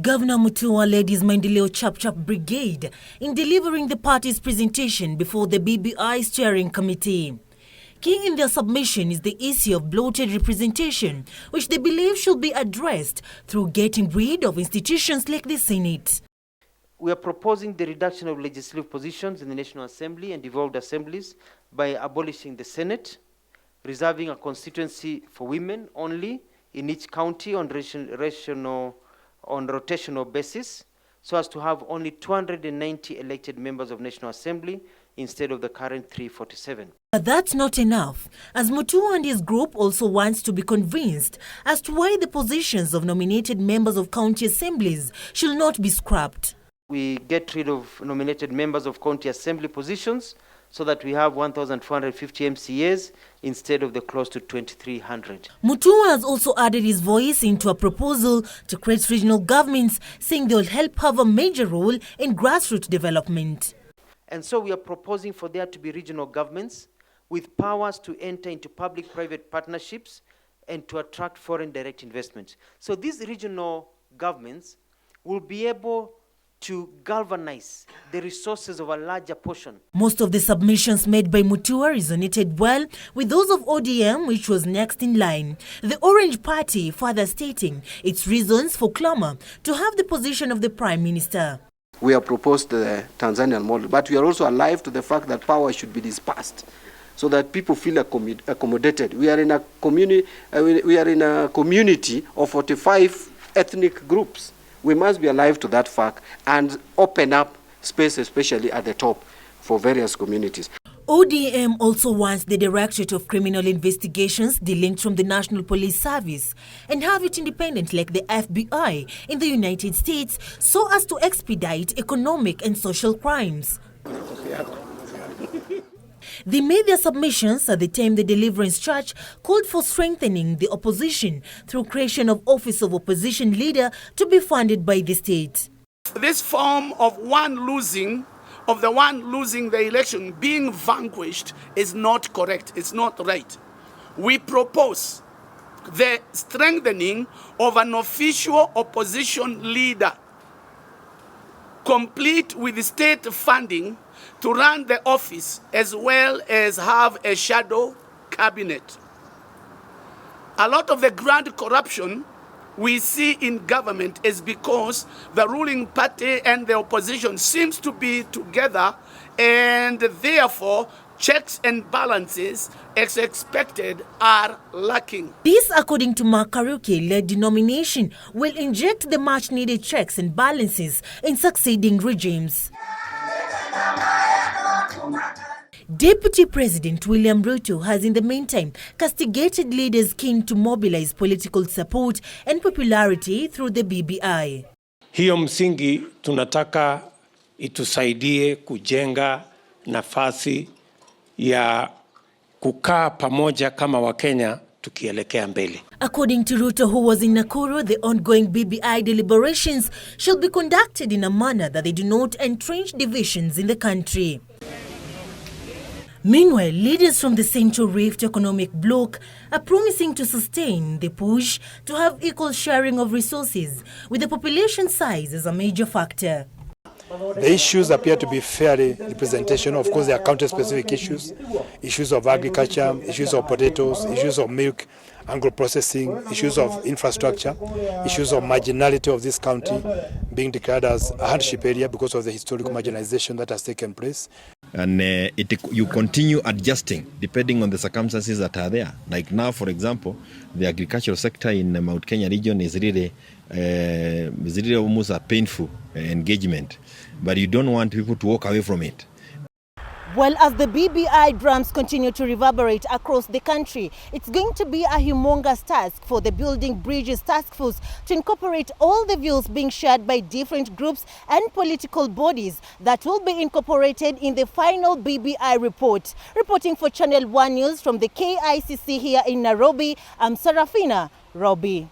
Governor Mutua led his Maendeleo Chap Chap brigade in delivering the party's presentation before the BBI steering committee. Key in their submission is the issue of bloated representation, which they believe should be addressed through getting rid of institutions like the Senate. We are proposing the reduction of legislative positions in the National Assembly and devolved assemblies by abolishing the Senate, reserving a constituency for women only in each county on rotational basis, so as to have only 290 elected members of National Assembly instead of the current 347. But that's not enough, as Mutua and his group also wants to be convinced as to why the positions of nominated members of county assemblies should not be scrapped. We get rid of nominated members of county assembly positions so that we have 1,450 MCAs instead of the close to 2,300. Mutua has also added his voice into a proposal to create regional governments, saying they will help have a major role in grassroots development. And so we are proposing for there to be regional governments with powers to enter into public-private partnerships and to attract foreign direct investment. So these regional governments will be able to galvanize the resources of a larger portion. Most of the submissions made by Mutua resonated well with those of ODM, which was next in line. The Orange Party further stating its reasons for clamor to have the position of the Prime Minister. We have proposed the Tanzanian model, but we are also alive to the fact that power should be dispersed so that people feel accommodated. We are in a community of 45 ethnic groups. We must be alive to that fact and open up space, especially at the top, for various communities. ODM also wants the Directorate of Criminal Investigations delinked from the National Police Service and have it independent like the FBI in the United States so as to expedite economic and social crimes. They made their submissions at the time the Deliverance Church called for strengthening the opposition through creation of Office of Opposition Leader to be funded by the state. This form of the one losing the election being vanquished is not correct. It's not right. We propose the strengthening of an official opposition leader, complete with state funding to run the office, as well as have a shadow cabinet. A lot of the grand corruption we see in government is because the ruling party and the opposition seems to be together, and therefore checks and balances as expected are lacking. This, according to Mark Karuke-led denomination, will inject the much-needed checks and balances in succeeding regimes. Deputy President William Ruto has in the meantime castigated leaders keen to mobilize political support and popularity through the BBI. Hiyo msingi tunataka itusaidie kujenga nafasi ya kukaa pamoja kama Wakenya tukielekea mbele. According to Ruto, who was in Nakuru, the ongoing BBI deliberations shall be conducted in a manner that they do not entrench divisions in the country. Meanwhile, leaders from the Central Rift Economic Bloc are promising to sustain the push to have equal sharing of resources, with the population size as a major factor. The issues appear to be fairly representational. Of course, there are counter-specific issues, issues of agriculture, issues of potatoes, issues of milk, agro-processing, issues of infrastructure, issues of marginality of this county being declared as a hardship area because of the historical marginalization that has taken place. And you continue adjusting depending on the circumstances that are there. Like now, for example, the agricultural sector in the Mount Kenya region is really almost a painful engagement, but you don't want people to walk away from it. Well, as the BBI drums continue to reverberate across the country, it's going to be a humongous task for the Building Bridges Task Force to incorporate all the views being shared by different groups and political bodies that will be incorporated in the final BBI report. Reporting for Channel 1 News from the KICC here in Nairobi, I'm Sarafina Robbie.